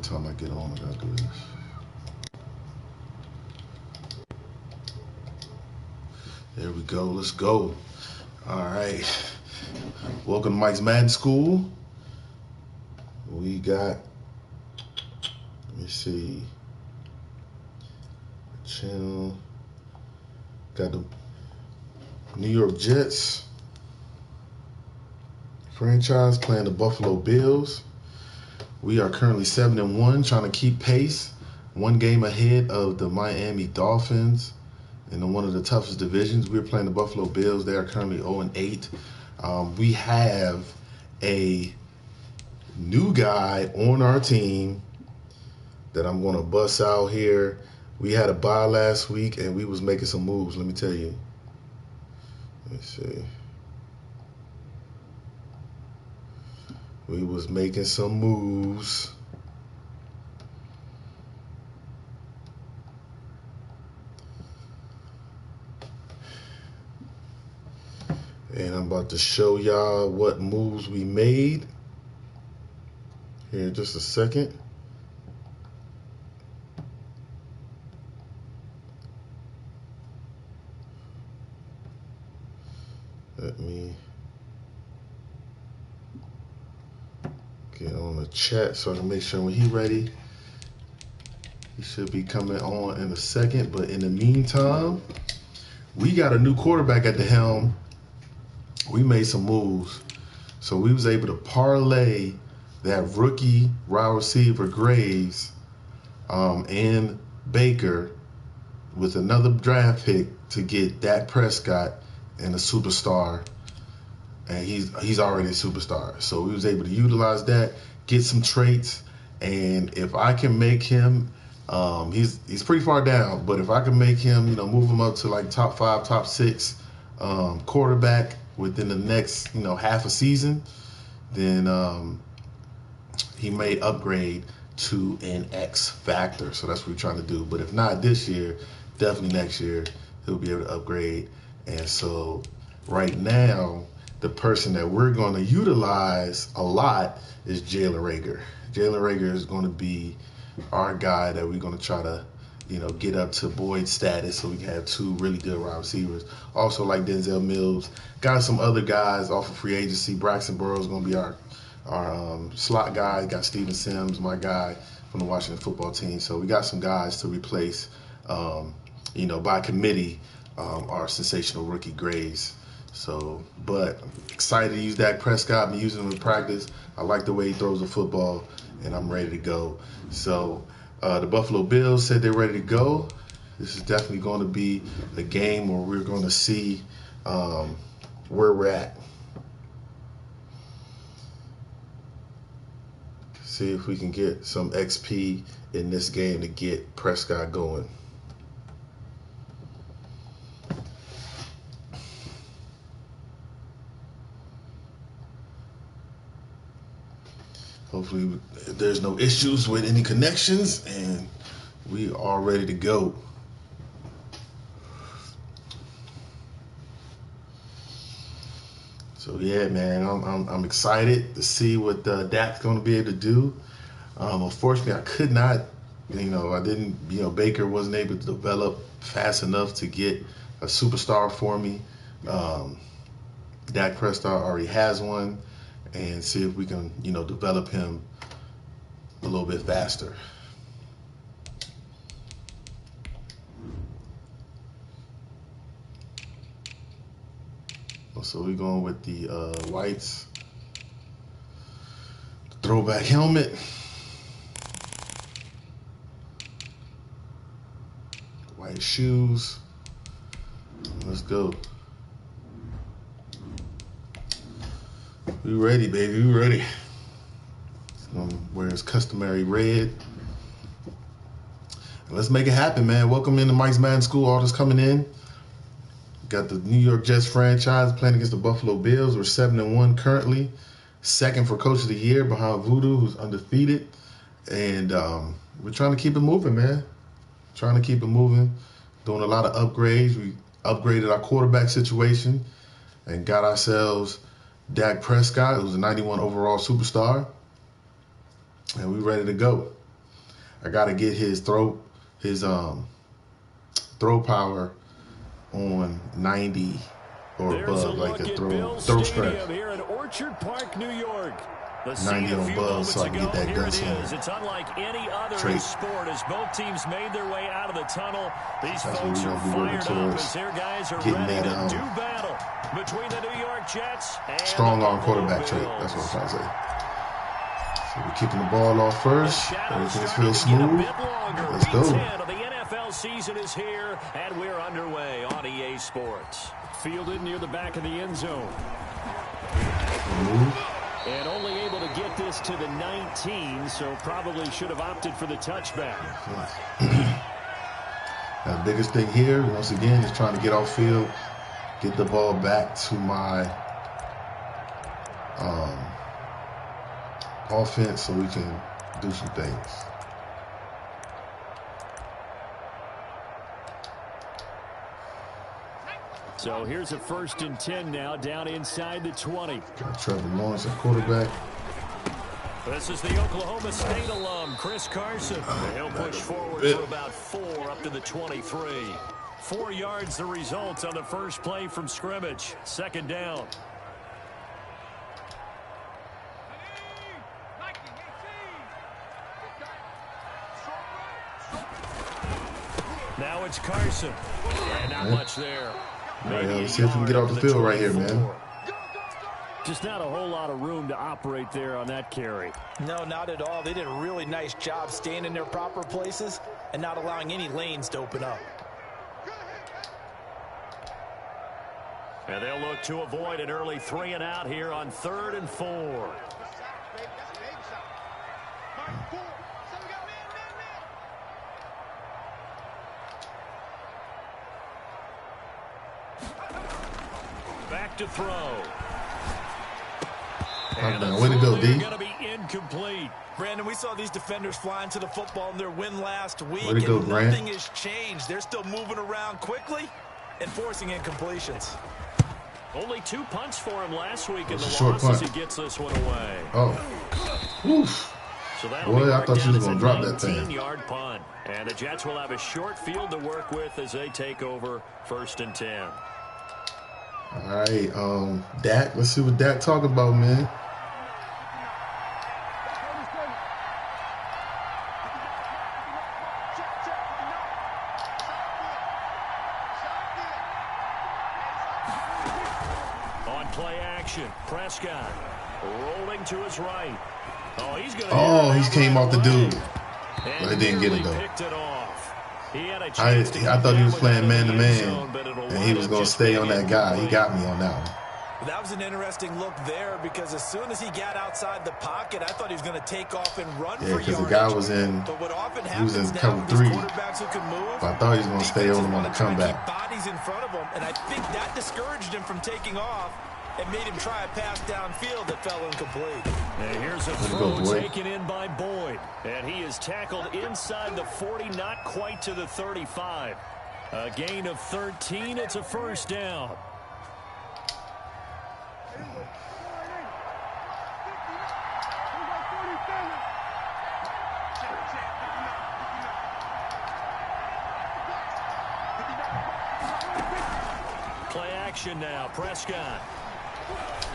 time I get on, I gotta do this. There we go. Let's go. All right. Welcome to Mike's Madden School. We got, let me see, channel. Got the New York Jets franchise playing the Buffalo Bills. We are currently 7-1, trying to keep pace. One game ahead of the Miami Dolphins in one of the toughest divisions. We're playing the Buffalo Bills. They are currently 0-8. We have a new guy on our team that I'm going to bust out here. We had a bye last week, and we was making some moves, let me tell you. Let's see. We was making some moves. And I'm about to show y'all what moves we made here in just a second. Let me get on the chat so I can make sure when he's ready. He should be coming on in a second. But in the meantime, we got a new quarterback at the helm. We made some moves. So we was able to parlay that rookie wide receiver Graves and Baker with another draft pick to get Dak Prescott and a superstar. And he's already a superstar. So we was able to utilize that, get some traits, and if I can make him, he's pretty far down, but if I can make him, move him up to like top 5, top 6 quarterback within the next, half a season, then he may upgrade to an X factor. So that's what we're trying to do. But if not this year, definitely next year, he'll be able to upgrade. And so right now, the person that we're going to utilize a lot is Jalen Reagor. Jalen Reagor is going to be our guy that we're going to try to, get up to Boyd status so we can have 2 really good wide receivers. Also, like Denzel Mills, got some other guys off of free agency. Braxton Burrows is going to be our slot guy. Got Steven Sims, my guy from the Washington football team. So we got some guys to replace, by committee, our sensational rookie Graves. So, but excited to use Dak Prescott. I've been using him in practice. I like the way he throws the football, and I'm ready to go. So, the Buffalo Bills said they're ready to go. This is definitely going to be a game where we're going to see where we're at. See if we can get some XP in this game to get Prescott going. Hopefully there's no issues with any connections, and we are ready to go. So yeah, man, I'm excited to see what Dak's going to be able to do. Unfortunately, I could not, I didn't, Baker wasn't able to develop fast enough to get a superstar for me. Dak Prescott already has one. And see if we can, develop him a little bit faster. So we're going with the whites. Throwback helmet. White shoes. Let's go. We ready, baby. We ready. Wear his customary red. And let's make it happen, man. Welcome into Mike's Madden School. All this coming in. Got the New York Jets franchise playing against the Buffalo Bills. We're 7-1 currently. Second for Coach of the Year behind Voodoo, who's undefeated. And we're trying to keep it moving, man. Trying to keep it moving. Doing a lot of upgrades. We upgraded our quarterback situation and got ourselves Dak Prescott, who's a 91 overall superstar. And we're ready to go. I gotta get his throw power on 90 or above, like a throw strength. Here in Orchard Park, New York. 90 or above, so I can get that gunslinger. It's unlike any other sport as both teams made their way out of the tunnel. These folks are fired up as their guys are ready to do battle between the New York Jets and strong arm quarterback trait. That's what I'm trying to say. So we're kicking the ball off first. Everything feels smooth. Let's go. The NFL season is here, and we're underway on EA Sports. Fielded near the back of the end zone. And only able to get this to the 19, so probably should have opted for the touchback. Now, the biggest thing here, once again, is trying to get off field, get the ball back to my offense so we can do some things. So here's a 1st and 10 now, down inside the 20. Got Trevor Lawrence at quarterback. This is the Oklahoma State alum, Chris Carson. He'll push forward for about 4 up to the 23. 4 yards the result on the first play from scrimmage. 2nd down. Now it's Carson. And not much there. All right, let's see if we can get off the field right here, man. Just not a whole lot of room to operate there on that carry. No, not at all. They did a really nice job staying in their proper places and not allowing any lanes to open up. And they'll look to avoid an early 3 and out here on 3rd and 4. Back to throw. Way to go, D. Going to be incomplete. Brandon, we saw these defenders flying to the football in their win last week, Way to go, and Grant. nothing has changed. They're still moving around quickly and forcing incompletions. Only 2 punts for him last week in the short loss as punt. he gets this one away. Oh. Oof. So Boy, I thought you was going to drop that thing. 19-yard punt. And the Jets will have a short field to work with as they take over 1st and 10. All right, Dak. Let's see what Dak talking about, man. On play action, Prescott rolling to his right. Oh, he's going to. Oh, he came off the dude. And But it didn't get it, though. picked it off. He had a I chance to thought he was get playing within the man-to-man, end zone, but it'll and he was going to just stay be on that guy. He got me on that one. That was an interesting look there because as soon as he got outside the pocket, I thought he was going to take off and run for yardage. Yeah, because the guy was in, But what often he was in happens cover now 3. with quarterbacks who can move, But I thought he was going to stay on him on the comeback. bodies in front of him, and I think that discouraged him from taking off and made him try a pass downfield that fell incomplete. And here's a throw taken in by Boyd. And he is tackled inside the 40, not quite to the 35. A gain of 13. It's a 1st down. Play action now. Prescott.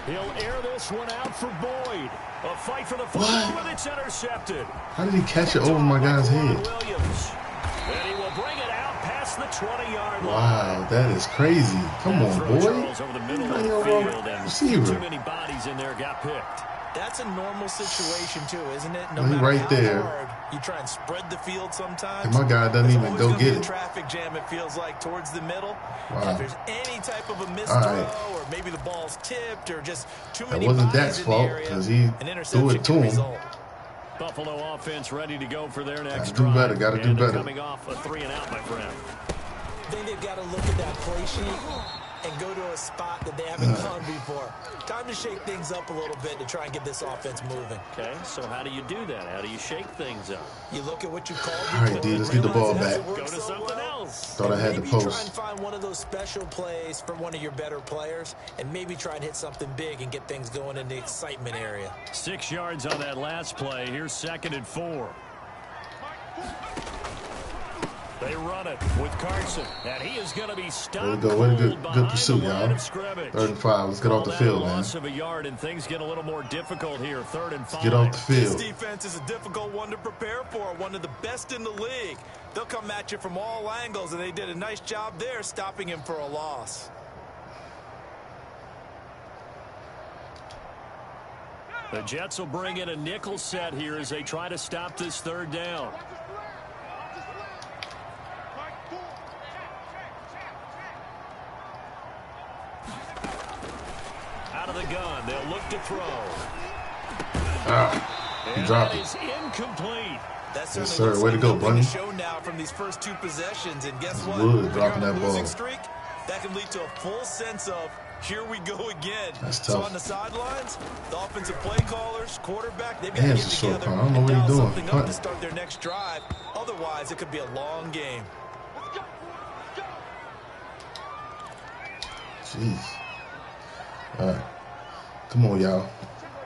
He'll air this one out for Boyd. A fight for the football, and it's intercepted. How did he catch it over my guy's head? Williams. And he will bring it out past the 20-yard line. Wow, that is crazy. Come on, boy. Over the middle of the field, and too many bodies in there got picked. That's a normal situation, too, isn't it? No He's matter right how there. hard you try and spread the field sometimes. And my guy doesn't even go get it. Traffic jam, it feels like, towards the middle. Wow. And if there's any type of a missed right. throw, or maybe the ball's tipped, or just too That many wasn't bodies Dak's in the fault area, because he an interception threw it to can him. result. Buffalo offense ready to go for their next Gotta do better, gotta do and better. Coming off a 3 and out, my friend. I think they've got to look at that play sheet and go to a spot that they haven't gone before. Time to shake things up a little bit to try and get this offense moving. Okay, so how do you do that? How do you shake things up? You look at what you called. All right, D, let's get the ball back. Go to something else. Thought I had the Maybe try and post. find one of those special plays for one of your better players, and maybe try and hit something big and get things going in the excitement area. 6 yards on that last play. Here's 2nd and 4. They run it with Carson, and he is going to be stopped. There we go. What a good pursuit, y'all. 3rd and 5. Let's get off the field, man. Loss of a yard, and things get a little more difficult here. 3rd and 5. Let's get off the field. This defense is a difficult one to prepare for. One of the best in the league. They'll come at you from all angles, and they did a nice job there stopping him for a loss. The Jets will bring in a nickel set here as they try to stop this 3rd down. Out of the gun, they'll look to throw. He dropped it. Is incomplete. That's yes, sir. Way to go, Bunny. Show now from these first 2 possessions, and guess what? Good, dropping that ball. Streak, that can lead to a full sense of here we go again. That's tough. So on the sidelines, the offensive play callers, quarterback, they've got to Hands get a short together punt. I don't know what he's doing. something up to start their next drive. Otherwise, it could be a long game. Jeez. All right. Come on, y'all.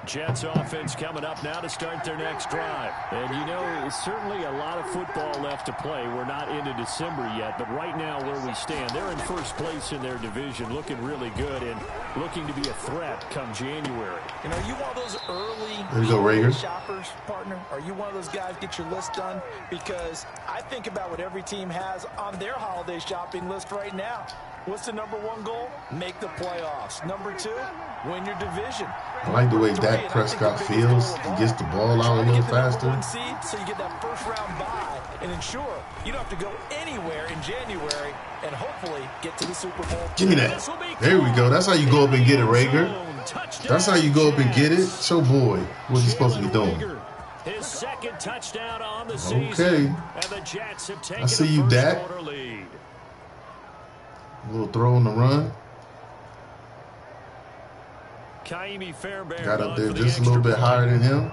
Jets offense coming up now to start their next drive. And, you know, certainly a lot of football left to play. We're not into December yet, but right now where we stand, they're in first place in their division, looking really good and looking to be a threat come January. You know, you want those early there you go, Rager. shoppers, partner? Are you one of those guys get your list done? Because I think about what every team has on their holiday shopping list right now. What's the #1 goal? Make the playoffs. #2, win your division. I like the way Dak Prescott feels. He gets the ball out a little faster. Seed, so you get that first-round bye and ensure you don't have to go anywhere in January and hopefully get to the Super Bowl. Give me that. There we go. That's how you go up and get it, Rager. That's how you go up and get it. Show boy what he's supposed to be doing. His 2nd touchdown on the season. Okay. And the Jets have taken I see you, Dak. lead. A little throw on the run. Got up there just a little bit higher than him.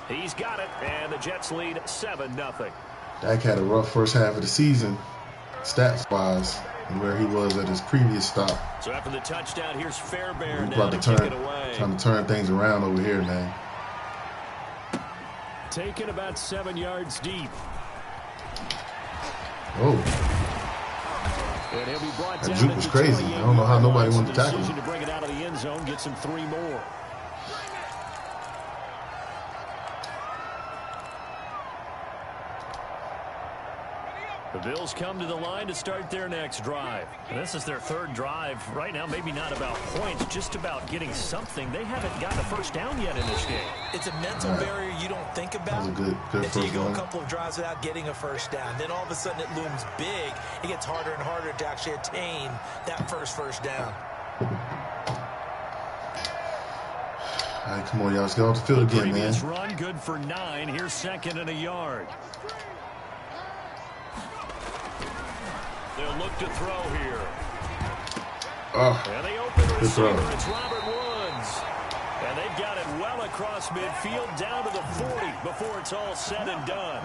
He's got it, and the Jets lead 7-0. Dak had a rough first half of the season, stats-wise, and where he was at his previous stop. So after the touchdown, here's Fairbairn We're now about to to kick it away. trying to turn things around over here, man. Taken about 7 yards deep. Oh. And he'll be brought That down juke was crazy. I don't know how nobody wanted to tackle him. To bring it out of the end zone, gets him 3 more. The Bills come to the line to start their next drive. And this is their 3rd drive. Right now, maybe not about points, just about getting something. They haven't gotten a first down yet in this game. It's a mental barrier you don't think about. That was a good until you first go one. a couple of drives without getting a first down. Then all of a sudden it looms big. It gets harder and harder to actually attain that first down. All right, come on, y'all. Let's get off the field again, man. Previous run, good for 9. Here's 2nd and a yard. They'll look to throw here. Oh, And they open the good throw. receiver. It's Robert Woods. And they've got it well across midfield down to the 40 before it's all said and done.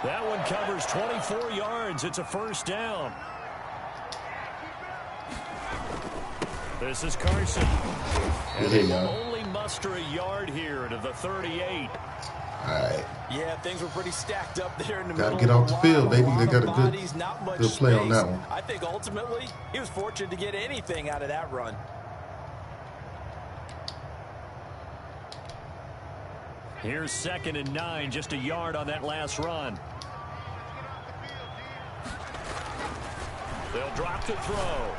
That one covers 24 yards. It's a first down. This is Carson. And Good they hit, will y'all. only muster a yard here to the 38. All right. Yeah, things were pretty stacked up there in the Gotta middle. get off the field, baby. They got a bodies, not much good play on space. that one. I think ultimately he was fortunate to get anything out of that run. Here's 2nd and 9, just a yard on that last run. They'll drop to throw.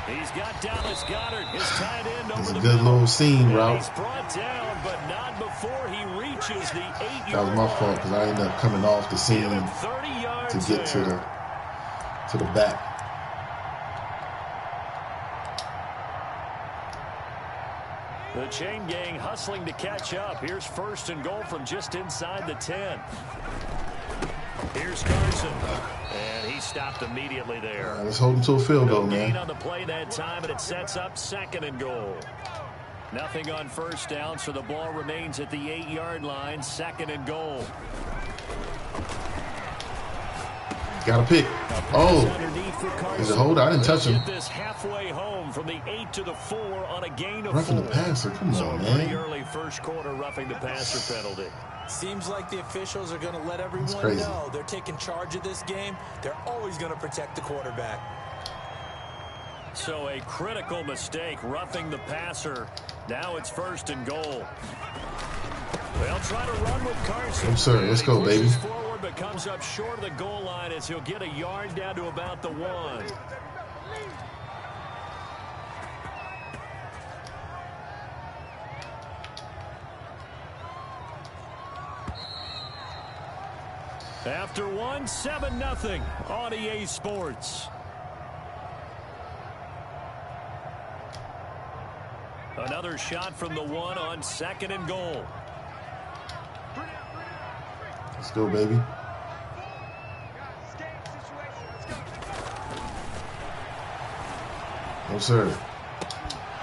He's got Dallas Goedert, his tight end over It's a the good middle. little seam And route. he's brought down, but not before he reaches the 8-yard That was my fault because I ended up coming off the seam 30 yards to get there. to the back. The chain gang hustling to catch up. Here's 1st and goal from just inside the 10. Here's Carson. And he stopped immediately there. Let's hold him to a field goal, No gain man. on the play that time, and it sets up 2nd and goal. Nothing on first down, so the ball remains at the 8-yard line. 2nd and goal. Got a pick. Oh, is it hold? I didn't touch him. This halfway home from the 8 to the 4 on a gain of 4. Roughing the passer. Come on, man. Pretty early first quarter roughing the passer penalty. Seems like the officials are going to let everyone know they're taking charge of this game. They're always going to protect the quarterback. So a critical mistake, roughing the passer. Now it's 1st and goal. They'll try to run with Carson. Yes, sir. Let's go, baby. Forward, but comes up short of the goal line as he'll get a yard down to about the 1. After 1, 7-0 on EA Sports. Another shot from the 1 on 2nd and goal. Let's go, baby. No, sir.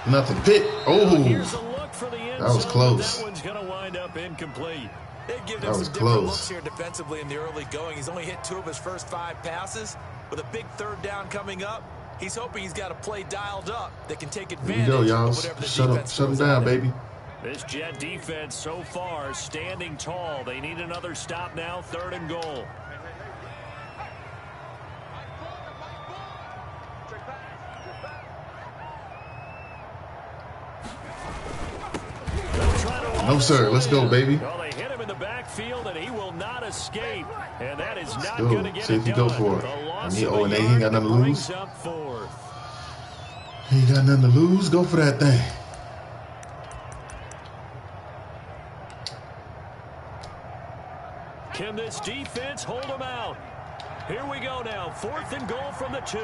Nothing. Pick. Oh, Here's a look for the end that was zone, close. That one's going to wind up incomplete. They've given That him was some different close. looks here defensively in the early going. He's only hit 2 of his first 5 passes. With a big 3rd down coming up, he's hoping he's got a play dialed up that can take advantage Here we go, y'all. of whatever the Shut defense them throws down, at him. baby. This Jet defense so far standing tall. They need another stop now, 3rd and goal. No, sir. Let's go, baby. Well, they hit him in the backfield, and he will not escape. And that is not go. going to get See it if he done. go for it. The loss I mean, of oh, a and he yard ain't got nothing to brings lose. up 4th. He ain't got nothing to lose. Go for that thing. Can this defense hold him out? Here we go now. 4th and goal from the 2.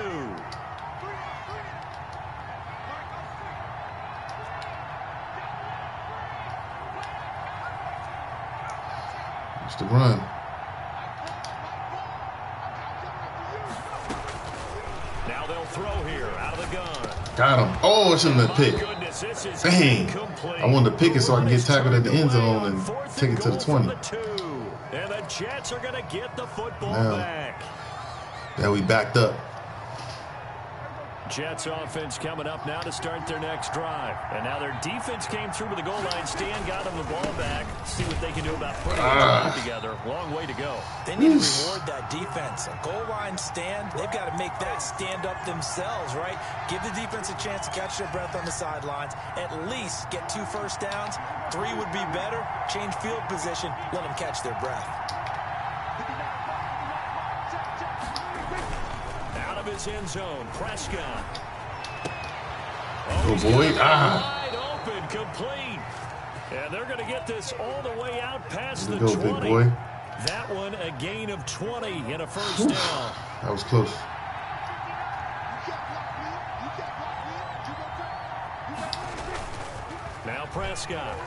It's the run. Now they'll throw here out of the gun. Got him. Oh, it shouldn't have picked. Goodness, this is Dang. incomplete. I wanted to pick it so I can get tackled at the end zone and 4th take it to the goal from 20. the 2. And the Jets are going to get the football Now. back. Yeah, we backed up. Jets offense coming up now to start their next drive. And now their defense came through with the goal line stand, got them the ball back. See what they can do about putting a drive together. Long way to go. They need to reward that defense. A goal line stand, they've got to make that stand up themselves, right? Give the defense a chance to catch their breath on the sidelines. At least get 2 first downs. 3 would be better. Change field position. Let them catch their breath. His end zone, Prescott. Oh, boy. Wide open, complete. And they're going to get this all the way out past the 20. Big boy. That one a gain of 20 and a first down. That was close. Now Prescott.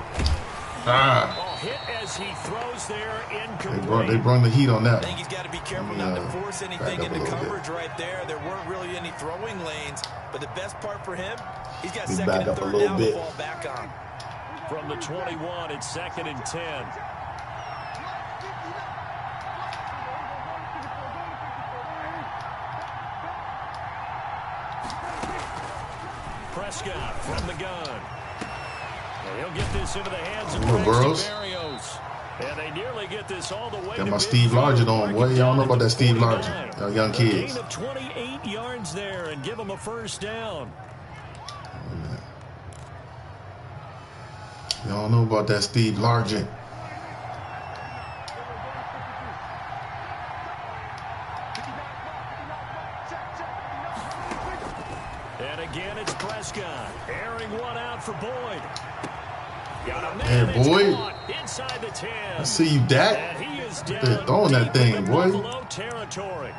Hit as he throws there, incomplete. They brought the heat on that. I think he's got to be careful not to force anything into coverage right there. There weren't really any throwing lanes, but the best part for him, he's got 2nd and 3rd down to fall back on. From the 21, it's 2nd and 10. Prescott from the gun. And he'll get this into the hands of Burrows. And they nearly get this all the way Got to my Steve Largent on. Boy, y'all know about that Steve Largent. Y'all young kids. Gain of 28 yards there and give them a first down. Y'all know about that Steve Largent. And again, it's Prescott. Airing one out for Boyd. Got a Hey, man Boyd. inside the 10. I see you, Dak. And he is They're down throwing that deep in thing, the boy. Buffalo territory.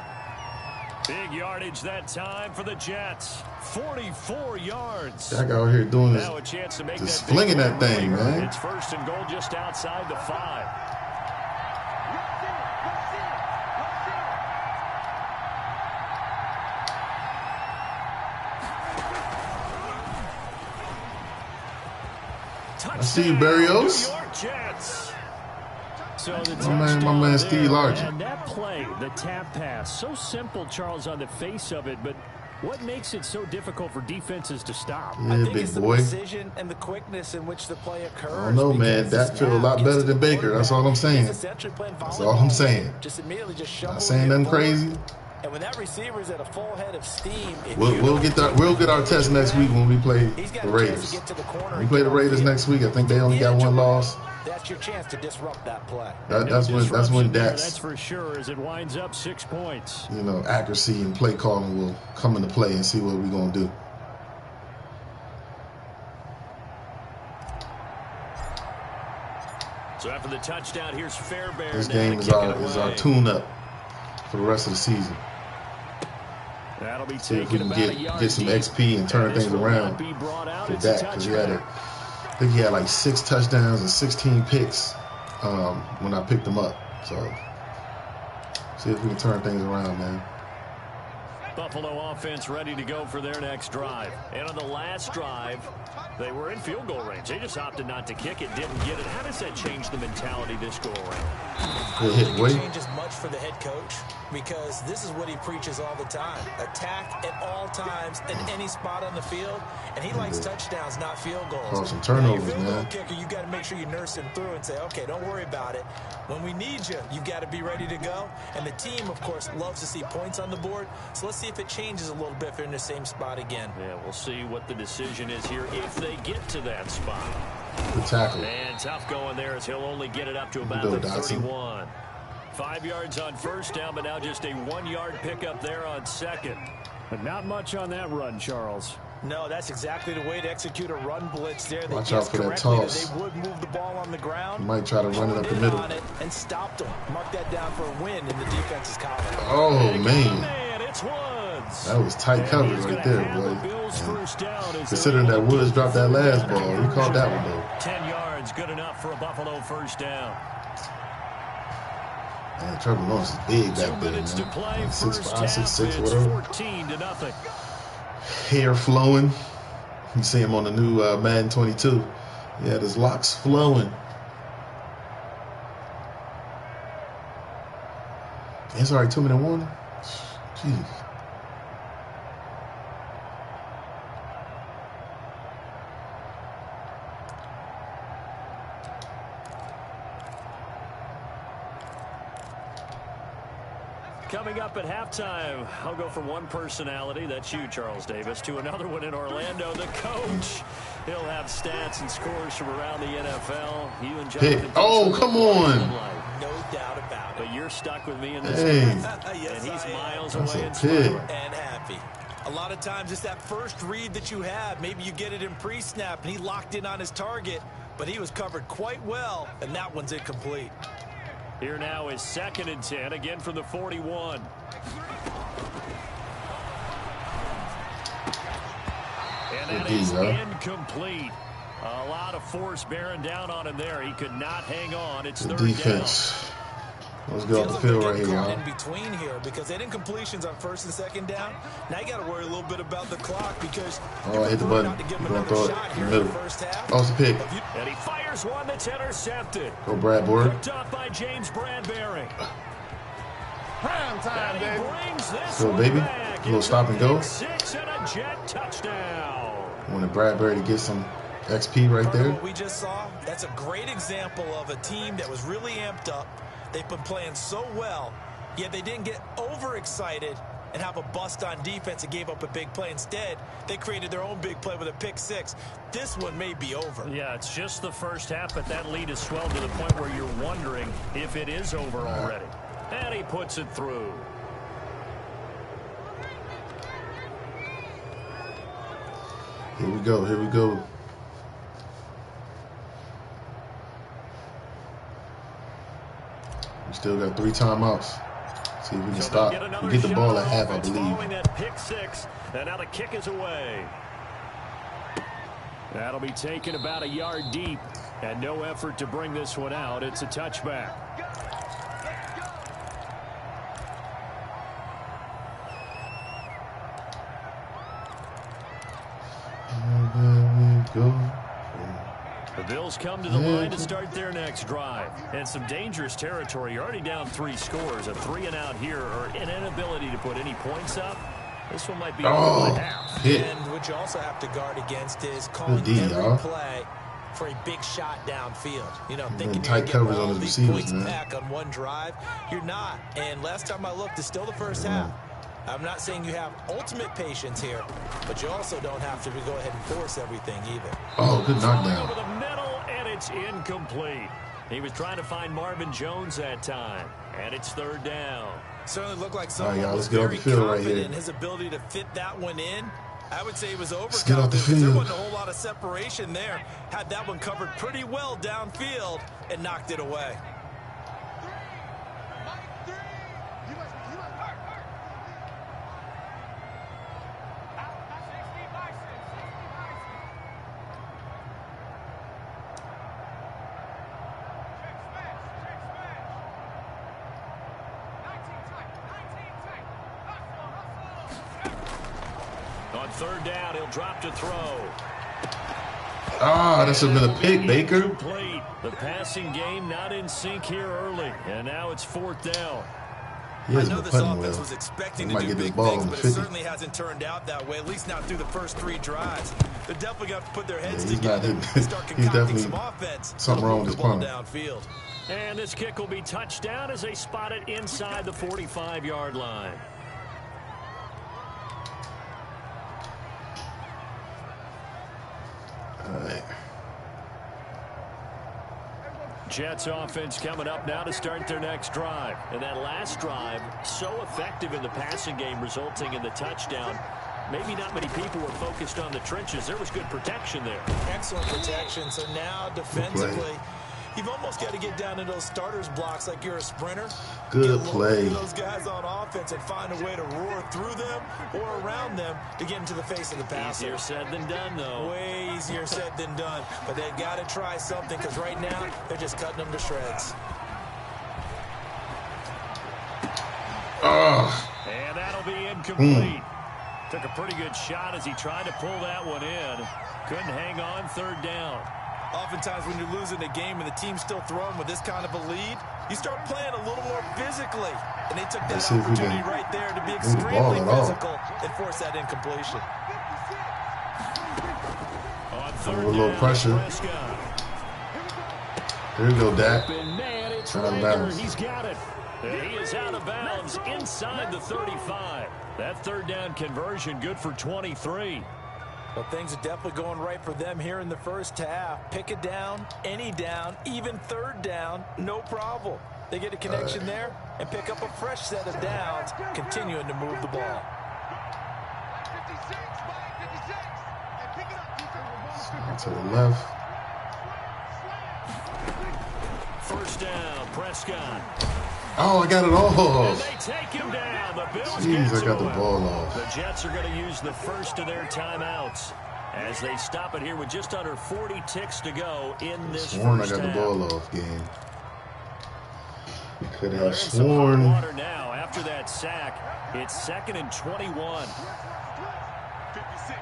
Big yardage that time for the Jets. 44 yards. Dak out here doing this. Now a chance to make Just that big flinging that play thing, later. man. It's 1st and goal just outside the 5. I see you, Barrios. New York Jets. So the my man Steve Largent. And that play, the tap pass, so simple, Charles, on the face of it, but what makes it so difficult for defenses to stop? Yeah, I think big it's boy. the precision and the quickness in which the play occurs. I don't know, man. That feels a lot better than Baker. That's all I'm saying. That's all I'm saying. Not saying nothing crazy. And when that receiver's at a full head of steam, we'll get our test next week when we play the Raiders. When we play the Raiders next week, I think they only got one loss. That's your chance to disrupt that play. That's when that's for sure, as it winds up 6 points. You know, accuracy and play calling will come into play and see what we're gonna do. So after the touchdown, here's Fairbairn. This game is our tune-up for the rest of the season. That'll be see if we can get some XP and turn things around for Dak, because I think he had like 6 touchdowns and 16 picks when I picked him up. So see if we can turn things around, man. Buffalo offense ready to go for their next drive. And on the last drive, they were in field goal range. They just opted not to kick it, didn't get it. How does that change the mentality this go around? I don't think it changes much for the head coach, because this is what he preaches all the time. Attack at all times in any spot on the field. And he likes touchdowns, not field goals. Cause some turnovers, field goal man. Kicker, you got to make sure you nurse him through and say, okay, don't worry about it. When we need you, you got to be ready to go. And the team, of course, loves to see points on the board. So let's see if it changes a little bit if they're in the same spot again. Yeah, we'll see what the decision is here if they get to that spot. Good tackle. And tough going there, as he'll only get it up to about the 31. 5 yards on first down, but now just a 1-yard pickup there on second. But not much on that run, Charles. No, that's exactly the way to execute a run blitz there. Watch out for that toss. They would move the ball on the ground. You might try to run it up the middle. And stopped them. Mark that down for a win in the defense's column. Oh, man. It's Woods. That was tight coverage right there, boy. Considering that Woods dropped that last ball, he caught that one, though. 10 yards, good enough for a Buffalo first down. Man, Trevor Lawrence is big back there, man. 6'5", 6'6", whatever. 14-0. Hair flowing. You see him on the new Madden 22. He had his locks flowing. It's already 2-minute warning. Jeez. Coming up at halftime, I'll go from one personality, that's you, Charles Davis, to another one in Orlando, the coach. He'll have stats and scores from around the NFL. You and Jonathan. Oh, come on. No doubt about it. But you're stuck with me in this game. Yes, and he's miles away in and happy. A lot of times it's that first read that you have. Maybe you get it in pre-snap, and he locked in on his target, but he was covered quite well, and that one's incomplete. Here now is 2nd and 10, again from the 41. And that is incomplete. A lot of force bearing down on him there. He could not hang on. It's the 3rd defense. down. Let's go off the field right here, in between here, because they didn't incompletions on 1st and 2nd down. Now you got to worry a little bit about the clock, because I hit the button. You're going to throw it in the middle. Oh, it's a pick. And he fires one that's intercepted. Go Bradbury. Picked off by James Bradbury. Prime time, baby. So, baby, a little stop and go. 6 and a jet touchdown. Wanted Bradbury to get some XP right there. What we just saw, that's a great example of a team that was really amped up. They've been playing so well, yet they didn't get overexcited and have a bust on defense and gave up a big play. Instead, they created their own big play with a pick 6. This one may be over. Yeah, it's just the first half, but that lead has swelled to the point where you're wondering if it is over already. And he puts it through. Here we go. Here we go. We still got 3 timeouts. See if we can stop. We get the ball at half, I believe. That pick 6, and now the kick is away. That'll be taken about a yard deep, and no effort to bring this one out. It's a touchback. And there we go. The Bills come to the line to start their next drive. And some dangerous territory. You're already down 3 scores. A 3-and-out here or an inability to put any points up. This one might be over the half. And what you also have to guard against is calling every play for a big shot downfield. You know, thinking you're going to get all these points back on one drive. You're not. And last time I looked, it's still the first half. I'm not saying you have ultimate patience here, but you also don't have to go ahead and force everything either. Oh, good knockdown. Over the middle, and it's incomplete. He was trying to find Marvin Jones that time, and it's 3rd down. Certainly looked like someone was very confident in his ability to fit that one in. I would say he was overconfident because there wasn't a whole lot of separation there. Had that one covered pretty well downfield and knocked it away. On 3rd down, he'll drop to throw. Ah, that should have been a pick, Baker. Complete. The passing game not in sync here early, and now it's 4th down. I know this offense was expecting to do big things, but it certainly hasn't turned out that way, at least not through the first 3 drives. They're definitely going to have to put their heads together and start concocting some offense. Something wrong with his punter. Downfield. And this kick will be touched down as they spot it inside the 45-yard line. Jets offense coming up now to start their next drive. And that last drive, so effective in the passing game, resulting in the touchdown. Maybe not many people were focused on the trenches. There was good protection there. Excellent protection. So now defensively, you've almost got to get down to those starters blocks like you're a sprinter. Good play. Those guys on offense and find a way to roar through them or around them to get into the face of the passer. Easier said than done, though. Way easier said than done. But they've got to try something because right now they're just cutting them to shreds. And that'll be incomplete. Took a pretty good shot as he tried to pull that one in. Couldn't hang on 3rd down. Oftentimes when you're losing a game and the team's still throwing with this kind of a lead, you start playing a little more physically. And they took that opportunity right there to be extremely physical and force that incompletion. On 3rd a little pressure. There you go, Dak. Out of bounds. He's got it. He is out of bounds inside the 35. That 3rd down conversion good for 23. Well, things are definitely going right for them here in the first half. Pick it down, any down, even 3rd down, no problem. They get a connection there and pick up a fresh set of downs, continuing to move the ball. To the left. 1st down, Prescott. Oh, I got it off. And they take him down. The Bills Jeez, I got the ball off. The Jets are going to use the first of their timeouts as they stop it here with just under 40 ticks to go in this first half. I got the ball off, game. Could have sworn. Water now after that sack. It's 2nd and 21. 56.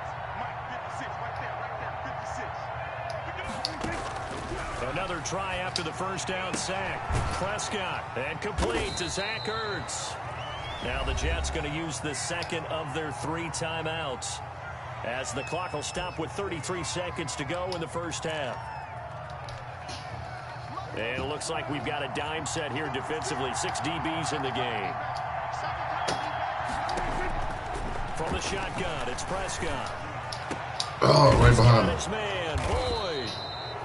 Another try after the 1st down sack. Prescott and complete to Zach Ertz. Now the Jets going to use the 2nd of their 3 timeouts as the clock will stop with 33 seconds to go in the first half. And it looks like we've got a dime set here defensively. 6 DBs in the game. From the shotgun, it's Prescott. Oh, right behind him. His man, Boyd.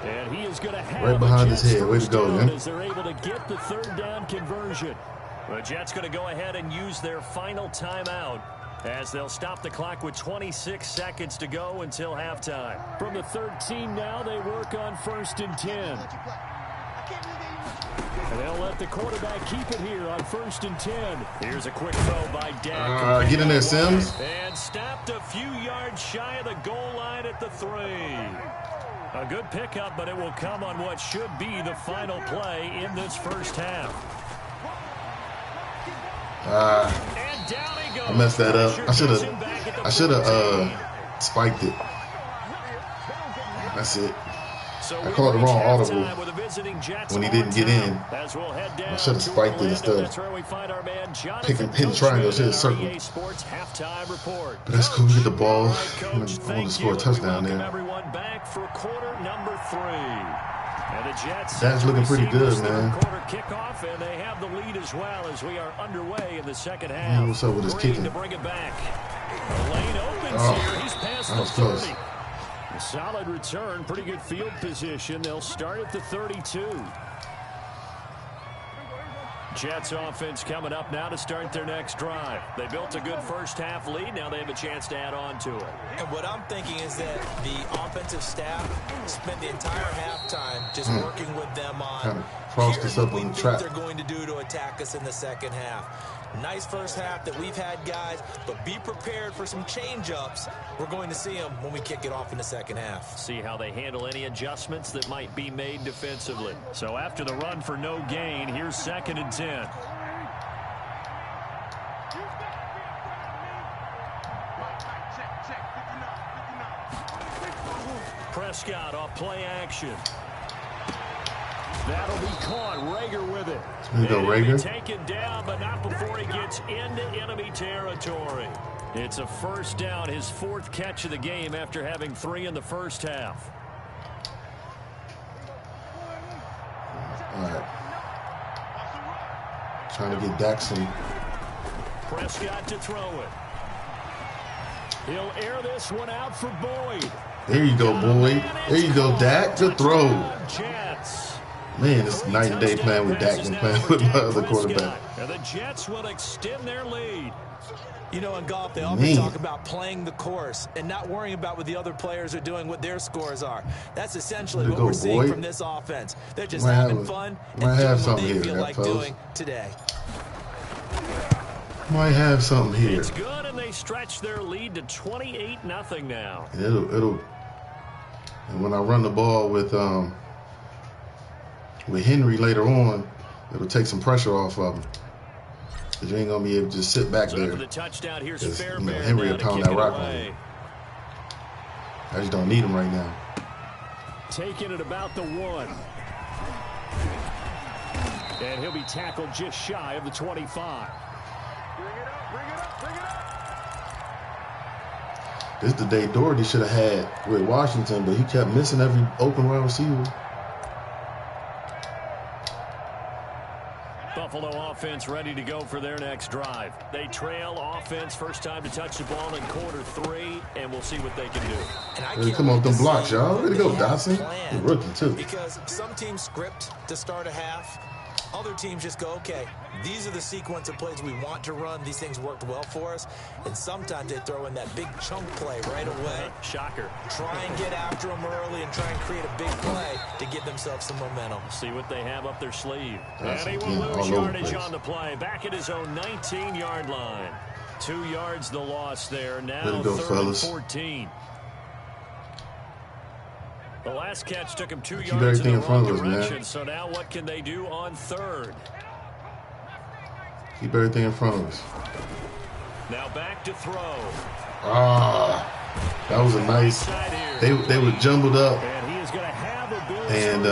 And he is going to have right behind his head. Way to go, man. As they're able to get the 3rd down conversion. The Jets going to go ahead and use their final timeout as they'll stop the clock with 26 seconds to go until halftime. From the 13 now, they work on 1st and 10. And they'll let the quarterback keep it here on 1st and 10. Here's a quick throw by Dak. Get in there, Sims. And stopped a few yards shy of the goal line at the 3. A good pickup, but it will come on what should be the final play in this first half. And down he goes. I messed that up. I should have spiked it. That's it. I called the wrong audible when he didn't get in. I should have spiked it instead of hitting triangles, hit a circle. But that's cool. We get the ball. I want to score a touchdown there. That's looking pretty good, man. Kickoff, and they have the lead as well as we are underway in the second half. Man, what's up with his kicking? To bring it back. The lane opens here. He's past the 30. A solid return, pretty good field position. They'll start at the 32. Jets offense coming up now to start their next drive. They built a good first half lead. Now they have a chance to add on to it. And what I'm thinking is that the offensive staff spent the entire halftime just working with them on here's what we think they're going to do to attack us in the second half. Nice first half that we've had, guys, but be prepared for some change-ups. We're going to see them when we kick it off in the second half. See how they handle any adjustments that might be made defensively. So after the run for no gain, here's 2nd and 10. Prescott off play action. That'll be caught. Rager with it. Here you go, Rager. Taken down, but not before he gets into enemy territory. It's a first down, his 4th catch of the game after having 3 in the first half. All right. Trying to get Dak some. Prescott to throw it. He'll air this one out for Boyd. There you go, Boyd. There you go, Dak. Good throw. Jets. Man, it's night and day playing with Dak and playing with my other quarterback. And the Jets will extend their lead. You know, in golf, they often talk about playing the course and not worrying about what the other players are doing, what their scores are. That's essentially what we're seeing from this offense. They're just having fun and doing what they feel like doing today. Might have something here. It's good, and they stretch their lead to 28-0 now. It'll. And when I run the ball with Henry later on, it'll take some pressure off of him. Because you ain't going to be able to just sit back there. The touchdown, here's Henry will pound that rock on you. I just don't need him right now. Taking it about the 1. And he'll be tackled just shy of the 25. This is the day Doherty should have had with Washington, but he kept missing every open wide receiver. Buffalo offense ready to go for their next drive. They trail offense, first time to touch the ball in quarter 3, and we'll see what they can do. Hey, come on with them blocks, y'all. Way to go, Dotson. The rookie, too. Because some teams script to start a half. Other teams just go, okay, these are the sequence of plays we want to run. These things worked well for us. And sometimes they throw in that big chunk play right away. Shocker. Try and get after them early and try and create a big play to give themselves some momentum. See what they have up their sleeve. And he will lose yardage on the play. Back at his own 19-yard line. 2 yards the loss there. Now 3rd and 14. The last catch took him 2 yards in the wrong direction. So now what can they do on 3rd? Keep everything in front of us. Now back to throw. That was a nice. They were jumbled up, and he is going to have a and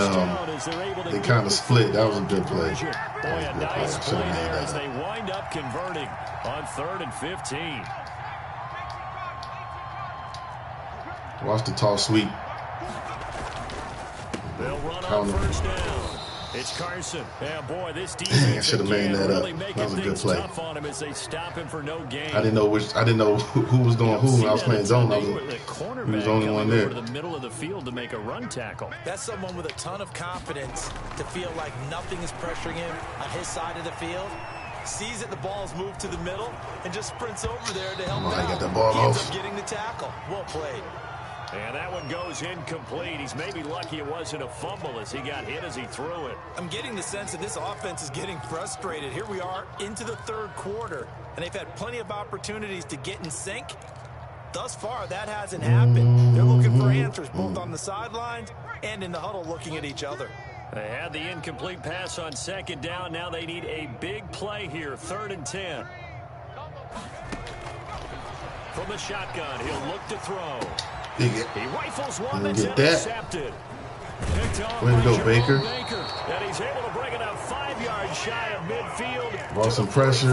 they kind of split. That was a good play. Boy, a nice play there as they wind up converting on 3rd and 15. Watch the toss sweep. They'll run on first down. It's Carson. Yeah, boy, this defense I should have made that up. really That was a good play. Tough on him as they stop him for no gain. I didn't know who was going who when I was playing zone. He was the only one there. To the middle of the field to make a run tackle. That's someone with a ton of confidence to feel like nothing is pressuring him on his side of the field. Sees that the ball's moved to the middle and just sprints over there to help out. Got that ball he ends off. up getting the tackle. Well played. And that one goes incomplete. He's maybe lucky it wasn't a fumble as he got hit as he threw it. I'm getting the sense that this offense is getting frustrated. Here we are into the 3rd quarter, and they've had plenty of opportunities to get in sync. Thus far, that hasn't happened. They're looking for answers both on the sidelines and in the huddle looking at each other. They had the incomplete pass on 2nd down. Now they need a big play here, 3rd and 10. From the shotgun, he'll look to throw. He rifles one that's intercepted. Way to go, Baker. And he's able to bring it up 5 yards shy of midfield. Brought some pressure.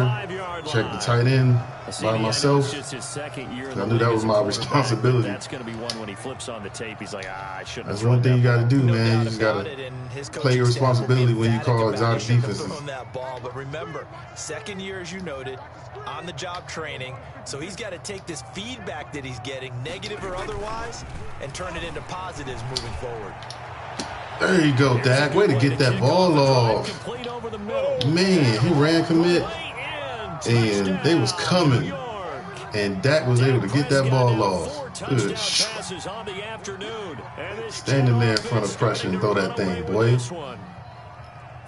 Check the tight end by myself. I knew that was my responsibility. That's going to be one when he flips on the tape. He's like, I shouldn't. That's one thing you got to do, man. You just got to play your responsibility when you call exotic defenses. But remember, second year, as you noted, on the job training. So he's got to take this feedback that he's getting, negative or otherwise, and turn it into positives moving forward. There you go, Dak. Way to get that ball off. Man, he ran commit, and they was coming, and Dak was able to get that ball off. Good. Standing there in front of pressure and throw that thing, boy.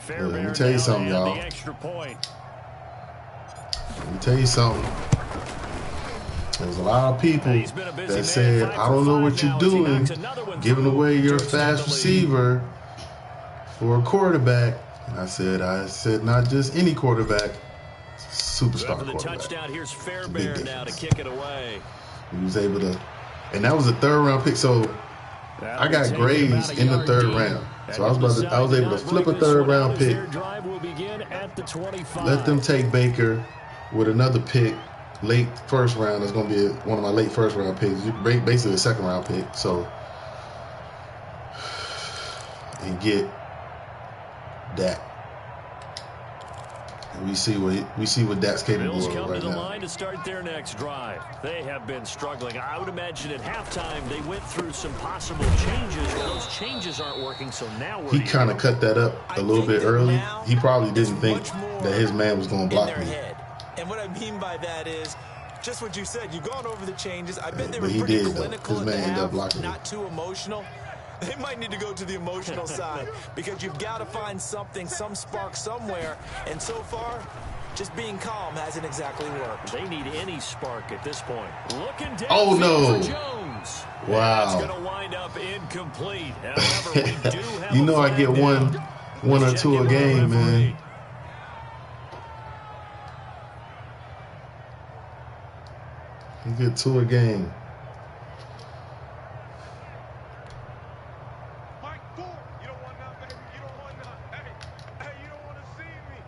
Let me tell you something, y'all. Let me tell you something. There's a lot of people that said, I don't know what you're doing, giving away your fast receiver for a quarterback. And I said, not just any quarterback, superstar quarterback. Here's Fairbairn now to kick it away. He was able to, and that was a third-round pick. So I got grades in the third round. So I was able to flip a third-round pick, let them take Baker with another pick. Late first round is going to be one of my late first round picks, basically a second round pick. So, and get that. And we see what Dak's capable of right to the now. line to start their next drive. They have been struggling. I would imagine at halftime they went through some possible changes. Well, those changes aren't working, so now he kind of cut that up a little bit early. He probably didn't think that his man was going to block me. And what I mean by that is just what you said. You've gone over the changes. I bet they were he pretty did, clinical his man ended up blocking not too emotional. They might need to go to the emotional side because you've got to find something, some spark somewhere. And so far, just being calm hasn't exactly worked. They need any spark at this point. Looking down. Oh no! Jones. Wow. It's going to wind up incomplete. However, we do have you know I get one or two a game, man. You get 2 a game. Mike Ford, you don't want none, baby. You don't want none. Hey, you don't want to see me.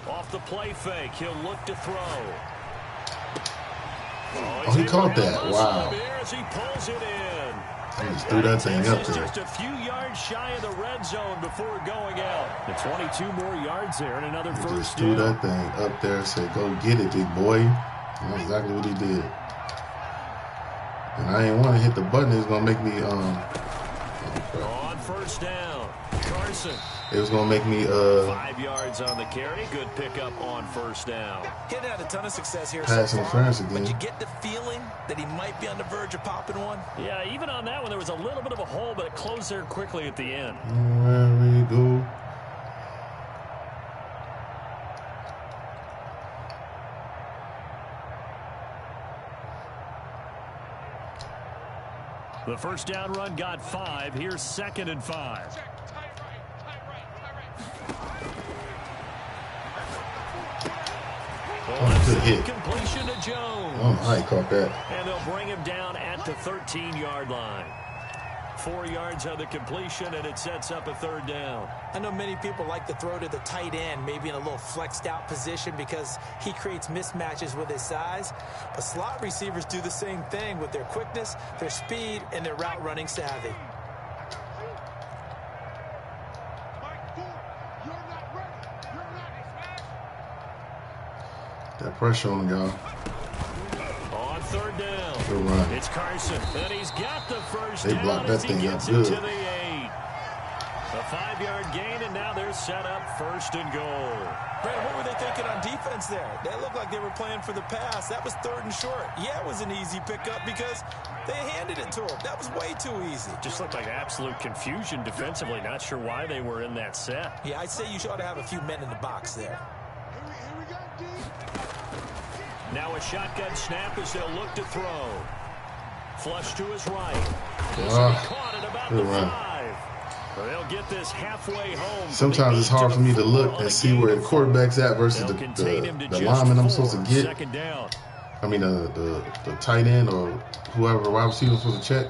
Off the play fake, he'll look to throw. Oh, he caught that. Wow. As he pulls it in. He just threw that thing up there. Just a few yards shy of the red zone before going out. The 22 more yards there and another first down. He just threw that thing up there and said, go get it, big boy. That's exactly what he did. And I didn't want to hit the button. It was going to make me, on first down, Carson. It was going to make me, 5 yards on the carry. Good pickup on first down. He had a ton of success here pass so interference far, again. but you get the feeling that he might be on the verge of popping one. Yeah, even on that one, there was a little bit of a hole, but it closed there quickly at the end. There we go. The first down run got 5. Here's 2nd and 5. Oh, good hit. Completion to Jones. Oh, I caught that. And they'll bring him down at the 13-yard line. 4 yards on the completion, and it sets up a 3rd down. I know many people like to throw to the tight end, maybe in a little flexed out position because he creates mismatches with his size. But slot receivers do the same thing with their quickness, their speed, and their route running savvy. That pressure on him, y'all. On 3rd down. Good run. It's Carson, and he's got the first They down blocked that as he thing gets up good. into the 8. A 5-yard gain, and now they're set up 1st and goal. Brandon, what were they thinking on defense there? They looked like they were playing for the pass. That was 3rd and short. Yeah, it was an easy pickup because they handed it to him. That was way too easy. Just looked like absolute confusion defensively. Not sure why they were in that set. Yeah, I'd say you ought to have a few men in the box there. Now a shotgun snap as they'll look to throw. Flush to his right. Caught it about the 5. They'll get this halfway home. Sometimes it's hard for me to look and see where the quarterback's at versus the lineman I'm supposed to get. I mean, the tight end or whoever wide receiver I'm supposed to check.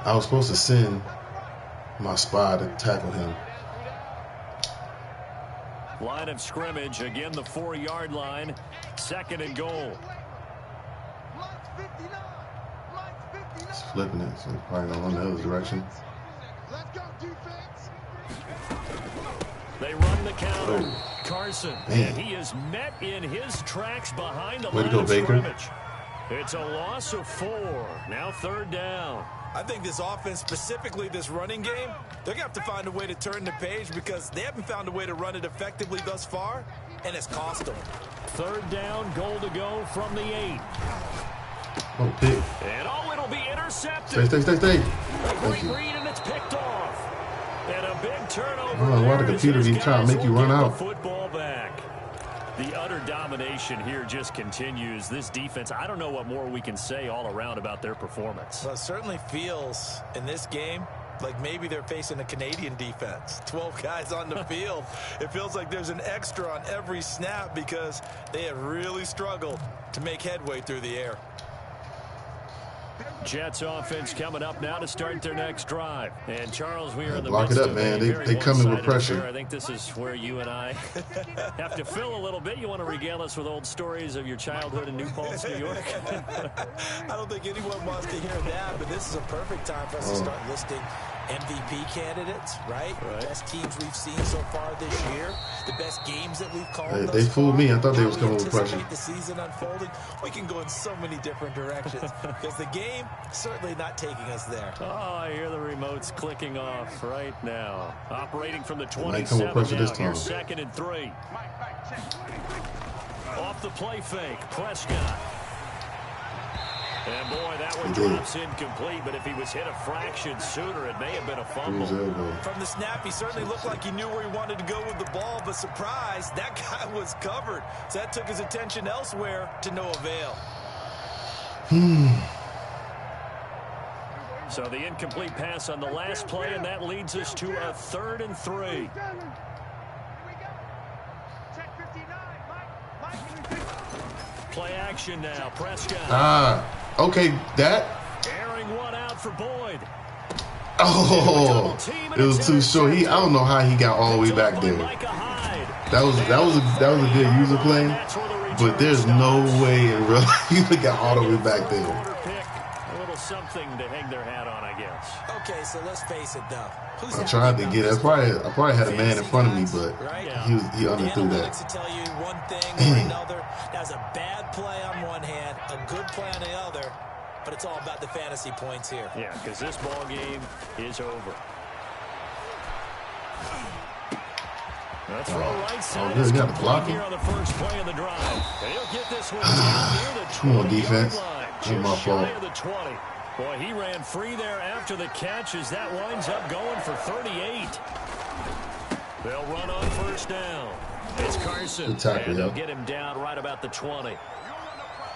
I was supposed to send my spy to tackle him. Line of scrimmage, again the 4-yard line. 2nd and goal. It's flipping it, so it's probably going to run the other direction. They run the counter. Oh. Carson, Man. and he is met in his tracks behind the Way to line go, of Baker. scrimmage. It's a loss of 4. Now 3rd down. I think this offense, specifically this running game, they're going to have to find a way to turn the page because they haven't found a way to run it effectively thus far, and it's cost them. 3rd down, goal to go from the 8. Oh, pick. And it'll be intercepted. Stay. A great read, and it's picked off. And a big turnover. Oh, why the there computer as be his trying to guys make you will run get the out? Football back. The utter domination here just continues. This defense, I don't know what more we can say all around about their performance. Well, it certainly feels in this game like maybe they're facing a Canadian defense. 12 guys on the field. It feels like there's an extra on every snap because they have really struggled to make headway through the air. Jets offense coming up now to start their next drive. And Charles, we are in the Block it midst up, of man. a very They come in with one-sided pressure. affair. I think this is where you and I have to fill a little bit. You want to regale us with old stories of your childhood in New Paltz, New York? I don't think anyone wants to hear that, but this is a perfect time for us to start listing MVP candidates, right? Best teams we've seen so far this year, the best games that we've called. Hey, they fooled me. I thought they was coming with pressure. The season unfolding. We can go in so many different directions because the game certainly not taking us there. Oh, I hear the remotes clicking off right now. Operating from the Might come with 27 pressure now. this time. Here's 2nd and 3. Off the play fake, Prescott. And boy, that one drops incomplete, but if he was hit a fraction sooner, it may have been a fumble. From the snap, he certainly looked like he knew where he wanted to go with the ball, but surprise, that guy was covered. So that took his attention elsewhere to no avail. So the incomplete pass on the last play, and that leads us to a 3rd and 3. Play action now, Prescott. Okay, that. Airing one out for Boyd. Oh, it was too short. I don't know how he got all the way back there. That was a good user play, but there's no way in real life he got all the way back there. A little something to hang their hat on, I guess. Okay, so let's face it, though. I tried to get it. I probably had a man in front of me, but he underthrew that. To tell you one thing or another, that's a bad play on one hand, a good play on the other, but it's all about the fantasy points here. Yeah, because this ball game is over. That's right side. Really got to block him. Here on the first play of the drive. He'll get this one down near the 20-yard Come on, defense. line. Ain't my Just shy fault. of the 20. Boy, he ran free there after the catch as that winds up going for 38. They'll run on 1st down. It's Carson. Good tackle, and they'll yeah. get him down right about the 20.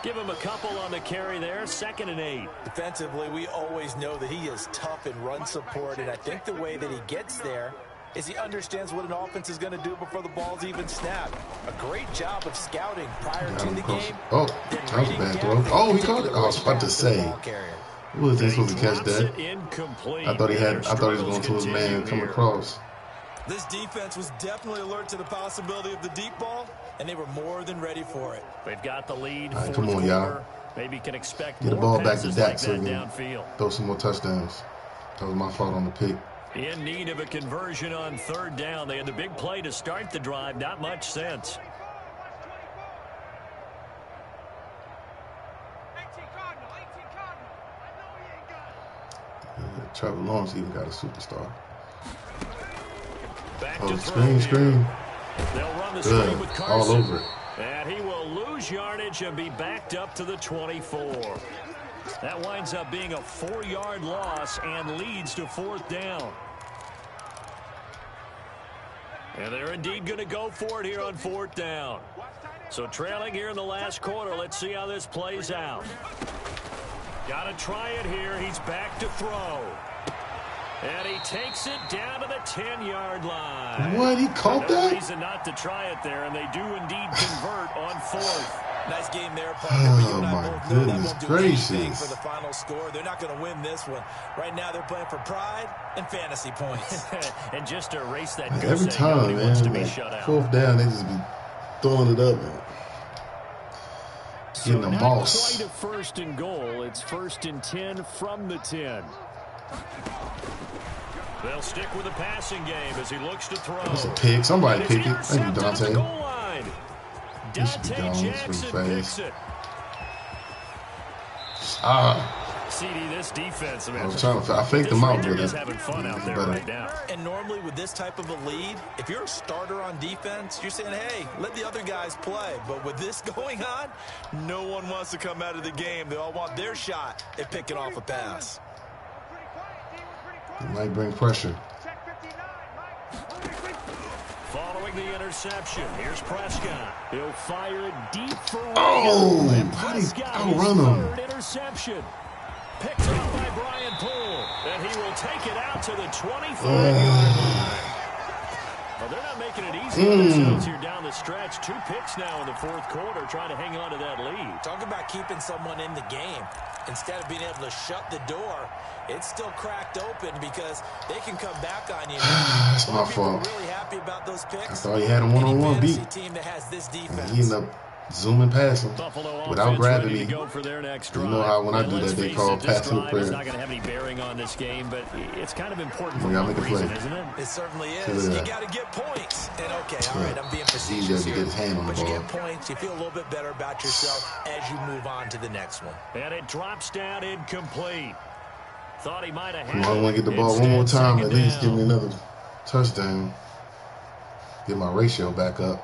Give him a couple on the carry there. 2nd and 8. Defensively, we always know that he is tough in run support, and I think the way that he gets there is he understands what an offense is going to do before the ball's even snapped. A great job of scouting prior to the game. Oh, that was a bad throw. Oh, he caught it. I was about to say. Who was he supposed to catch that? I thought he was going to his man come across. This defense was definitely alert to the possibility of the deep ball, and they were more than ready for it. They've got the lead. All right, come on, y'all. Maybe can expect Get the more ball back to passes Dak like so that we can downfield. throw some more touchdowns. That was my fault on the pick. In need of a conversion on 3rd down. They had the big play to start the drive. Not much sense. Trevor Lawrence even got a superstar. Back Oh, to screen. They'll run the screen Good. with Carson. All over it. And he will lose yardage and be backed up to the 24. That winds up being a 4-yard loss and leads to 4th down. And they're indeed going to go for it here on 4th down. So trailing here in the last quarter. Let's see how this plays out. Got to try it here. He's back to throw. And he takes it down to the 10-yard line. What? He caught No that? reason not to try it there, and they do indeed convert on 4th. Nice game there, partner. But you Oh and I my both know that goodness won't do anything gracious. for the final score. They're not going to win this one. Right now, they're playing for pride and fantasy points. And just to erase that Man, goose every egg, time, nobody wants to man, be like shut out. 4th down, they just be throwing it up and So getting a not moss. quite a 1st and goal. It's 1st and 10 from the 10. They'll stick with the passing game as he looks to throw. That's a pick. Somebody And it's pick it. Thank you, intercepted at the Dante. goal line. He should be Dante gone. He's Jackson pretty picks fast. it. CD, this defense, man. I was trying to. I faked him out, but He's having fun out there better. right now. And normally with this type of a lead, if you're a starter on defense, you're saying, hey, let the other guys play. But with this going on, no one wants to come out of the game. They all want their shot at picking off a pass. It might bring pressure. Following the interception, here's Prescott. He'll fire it deep for Oh, and how do you Prescott, outrun his him? 3rd interception. Picked up by Brian Poole, and he will take it out to the 25-yard line. Well, they're not making it easy for themselves here down the stretch. 2 picks now in the 4th quarter, trying to hang on to that lead. Talk about keeping someone in the game. Instead of being able to shut the door, it's still cracked open because they can come back on you. That's my fault. Really happy about those picks. I thought he had him one-on-one beat. Team that has this And defense. he ended up zooming past him Buffalo without offense grabbing ready me. to go for their next drive. You know how when I do let's that, they face call it, this passive drive is prayer. not going to have any bearing on this game, but it's kind of important for We gotta one make a reason, play. isn't it? It certainly Look is. at You that. got to get points. And okay, all right, I'm being It's easier facetious to here. get his hand on the But you ball. get points, you feel a little bit better about yourself as you move on to the next one. And it drops down incomplete. Thought he might have had I want to get the ball one more time. At least give me another touchdown. Get my ratio back up.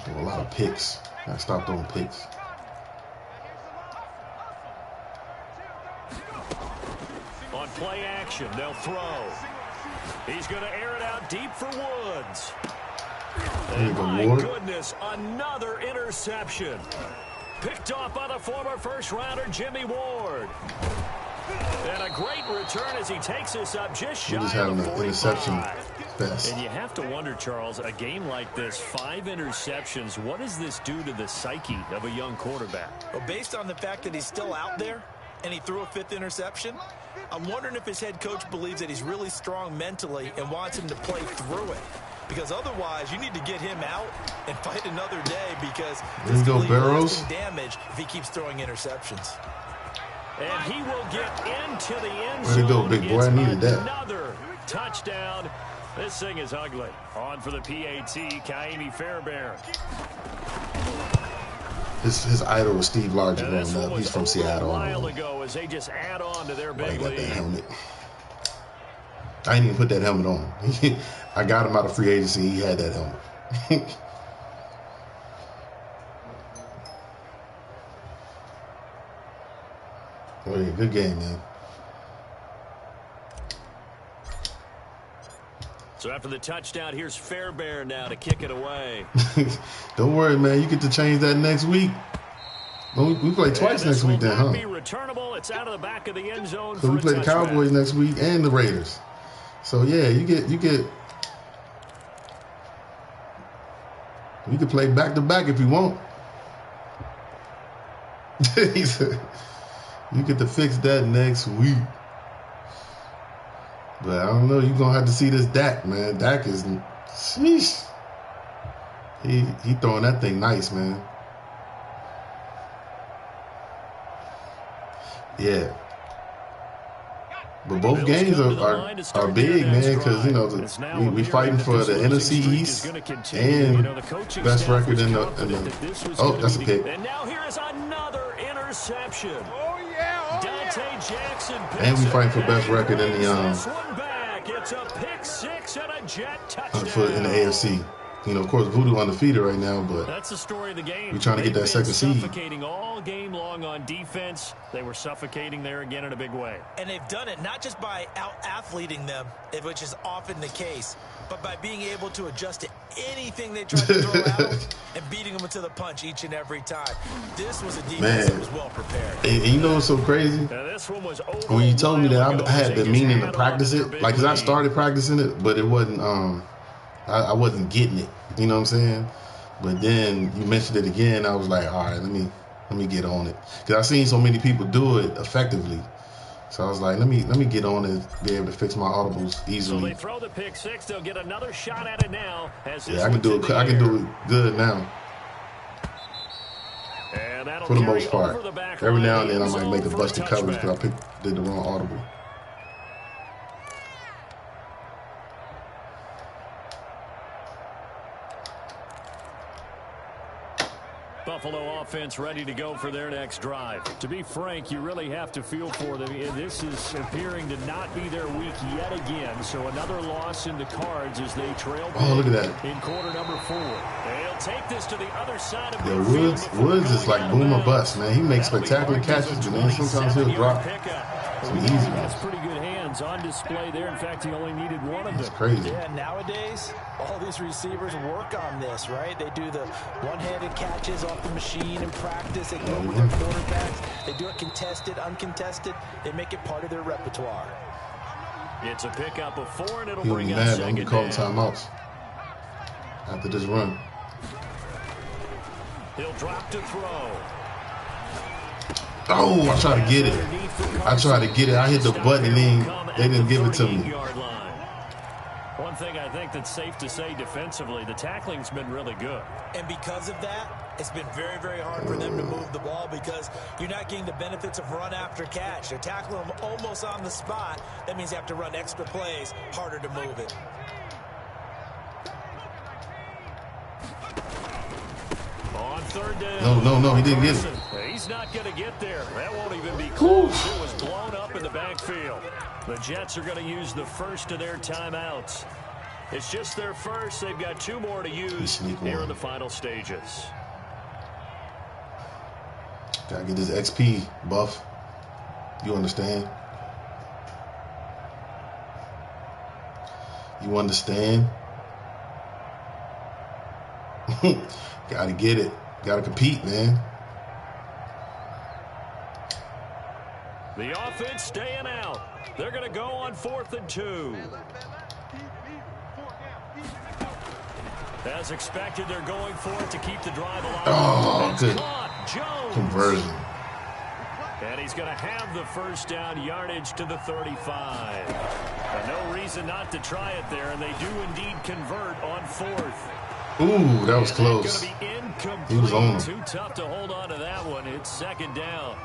Do a lot of picks. I stopped throwing picks. On play action, they'll throw. He's going to air it out deep for Woods. And my goodness, another interception. Picked off by the former first-rounder Jimmy Ward. And a great return as he takes us up just shy of the 45. Interception fest. And you have to wonder, Charles, a game like this, 5 interceptions, what does this do to the psyche of a young quarterback? Well, based on the fact that he's still out there and he threw a 5th interception, I'm wondering if his head coach believes that he's really strong mentally and wants him to play through it. Because otherwise, you need to get him out and fight another day because this go, could lead Barrows. lasting damage if he keeps throwing interceptions. And he will get into the end Way to go, zone. big boy. It's I needed that. Another touchdown. This thing is ugly. On for the PAT, Kaimi Fairbairn. His idol was Steve Largent And this growing one up. was He's from over Seattle. a while ago as they just add on to their I big got that lead. helmet. I didn't even put that helmet on. I got him out of free agency. He had that helmet. Oh, yeah, good game, man. So after the touchdown, here's Fairbairn now to kick it away. Don't worry, man. You get to change that next week. Well, we play twice next week then, huh? Be returnable. It's out of the back of the end zone. So we play the Cowboys next week and the Raiders. So yeah, you get. We could play back to back if you want. He said, you get to fix that next week. But I don't know. You're gonna have to see this Dak, man. Dak is, sheesh. He throwing that thing nice, man. Yeah. But both games are big, man, because, you know, we fighting for the NFC East and best record in the oh, that's a pick. And now here is another interception. Oh, yeah. Dante Jackson. And we fighting for best record in the It's a pick 6 and a jet touchdown. in the AFC. You know, of course, Voodoo undefeated right now, but that's the story of the game. We're trying to get that second seed. Suffocating all game long on defense. They were suffocating there again in a big way. And they've done it not just by out-athleting them, which is often the case, but by being able to adjust to anything they try to throw at them and beating them to the punch each and every time. This was a defense that was well prepared. And you know what's so crazy? This one was over when you told me that I had ago, been meaning to practice it, like, because I started practicing it, but it wasn't, I wasn't getting it. You know what I'm saying? But then you mentioned it again. I was like, all right, let me get on it, because I've seen so many people do it effectively. So I was like, let me get on it, be able to fix my audibles easily. So they throw the pick six. They'll get another shot at it now. Yeah, I can do it. I can do it good now. For the most part. Every now and then I might make a busted coverage because I did the wrong audible. Buffalo offense ready to go for their next drive. To be frank, you really have to feel for them. This is appearing to not be their week yet again. So another loss in the cards as they trail. Oh, look at that. In quarter number 4. They'll take this to the other side of the field. Woods is like boom or bust, man. He makes spectacular catches, but then sometimes he'll drop some easy ones. That's pretty good hands on display there. In fact, he only needed one of them. That's crazy. Yeah, nowadays, all these receivers work on this, right? They do the one-handed catches off the machine in practice. They do it with their quarterbacks. They do it contested, uncontested. They make it part of their repertoire. It's a pickup of 4, and it'll He'll bring be up mad. second I'm calling down. timeouts after this run. He'll drop to throw. Oh, I tried to get it. I hit the button and then they didn't give it to me. One thing I think that's safe to say defensively, the tackling's been really good. And because of that, it's been very, very hard for them to move the ball because you're not getting the benefits of run after catch. They're tackling them almost on the spot. That means they have to run extra plays, harder to move it. On third down. No, he didn't get it. He's not going to get there. That won't even be close. It was blown up in the backfield. The Jets are going to use the first of their timeouts. It's just their first. They've got 2 more to use here in the final stages. Gotta get this XP buff. You understand? You understand? Gotta get it. Gotta compete, man. The offense staying out. They're going to go on 4th and 2. As expected, they're going for it to keep the drive alive. Oh, good Jones. conversion. And he's going to have the first down, yardage to the 35. But no reason not to try it there, and they do indeed convert on 4th. Ooh, that was close. He was on him. Too tough to hold on to that one. It's 2nd down.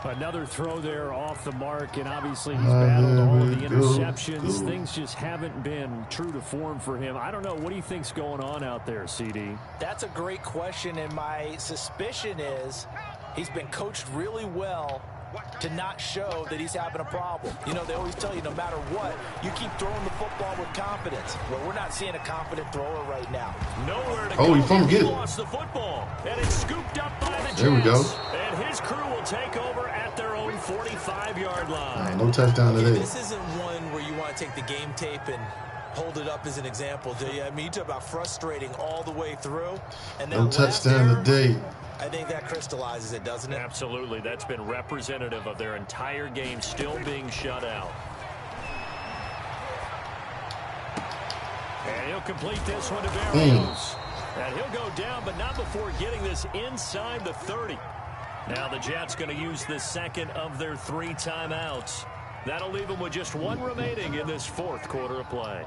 Another throw there off the mark, and obviously he's battled all of the interceptions. Things just haven't been true to form for him. I don't know. What do you think's going on out there, CD? That's a great question, and my suspicion is he's been coached really well to not show that he's having a problem. You know, they always tell you no matter what, you keep throwing the football with confidence. Well, we're not seeing a confident thrower right now. Nowhere to go. He from get it. Lost the football, and it's scooped up by the Jets. There we go. And his crew will take over at their own 45-yard line. No touchdown today. This isn't one where you want to take the game tape and hold it up as an example, do you? I mean, you talk about frustrating all the way through. And no touchdown today. I think that crystallizes it, doesn't it? Absolutely. That's been representative of their entire game still being shut out. And he'll complete this one to Barrios. And he'll go down, but not before getting this inside the 30. Now the Jets going to use the second of their 3 timeouts. That'll leave them with just 1 remaining in this 4th quarter of play.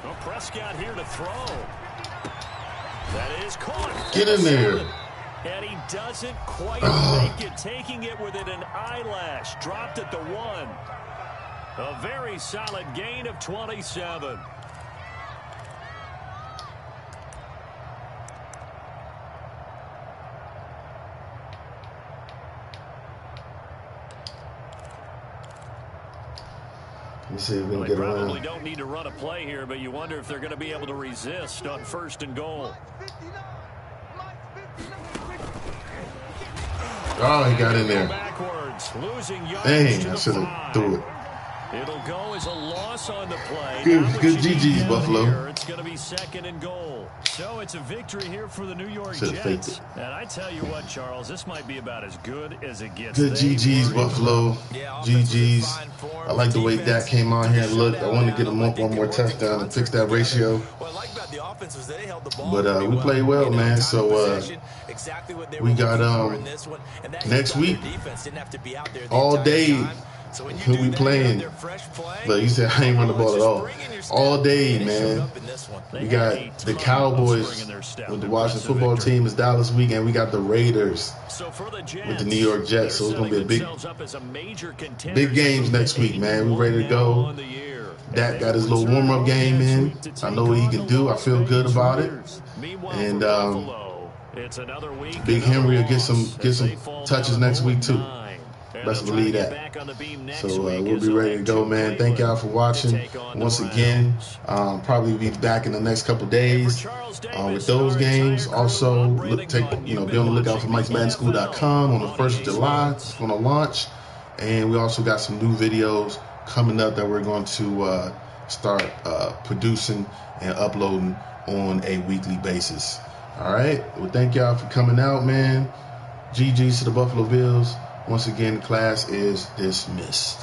Well, Prescott here to throw. That is caught. Get in there. And he doesn't quite make it, taking it within an eyelash. Dropped at the 1. A very solid gain of 27. Let me see if we can They get probably around. don't need to run a play here, but you wonder if they're going to be able to resist on 1st and goal. Oh, he got in there. Backwards, losing yards Dang, to I the should 5. have threw it. It'll go as a loss on the play. Good Not what you need GG's, down Buffalo. here. It's going to be 2nd and goal. So it's a victory here for the New York Should've faked Jets. it. And I tell you what, Charles, this might be about as good as it gets. Good They GG's, were Buffalo. Yeah, offense was in GG's. fine form. I like the way Dak came out here and looked. I wanted to get him I one think more they worked in touchdown and concert fix that together. ratio. What I like about the offense was they held the ball But pretty we well. played well, You know, man. time So of possession, exactly what they we were got looking for in this one. And that next helped out week their defense. Didn't have to be out there the all entire day. time. So when you Who do we that, playing? you're out there fresh play. Look, he said I ain't run the ball at all. All day, And it showed man. up in this one. We got the Cowboys with the Washington football team is Dallas week, and we got the Raiders with the New York Jets. So it's gonna be a big games next week, man. We ready to go. Dak got his little warm-up game in. I know what he can do. I feel good about it. And Big Henry will get some touches next week too. Best believe that. So we'll be ready to go, man. Thank y'all for watching. Once again, probably be back in the next couple days with those games. Also, be on the lookout for Mike'sMaddenSchool.com on the 1st of July. It's going to launch. And we also got some new videos coming up that we're going to start producing and uploading on a weekly basis. All right. Well, thank y'all for coming out, man. GG's to the Buffalo Bills. Once again, class is dismissed.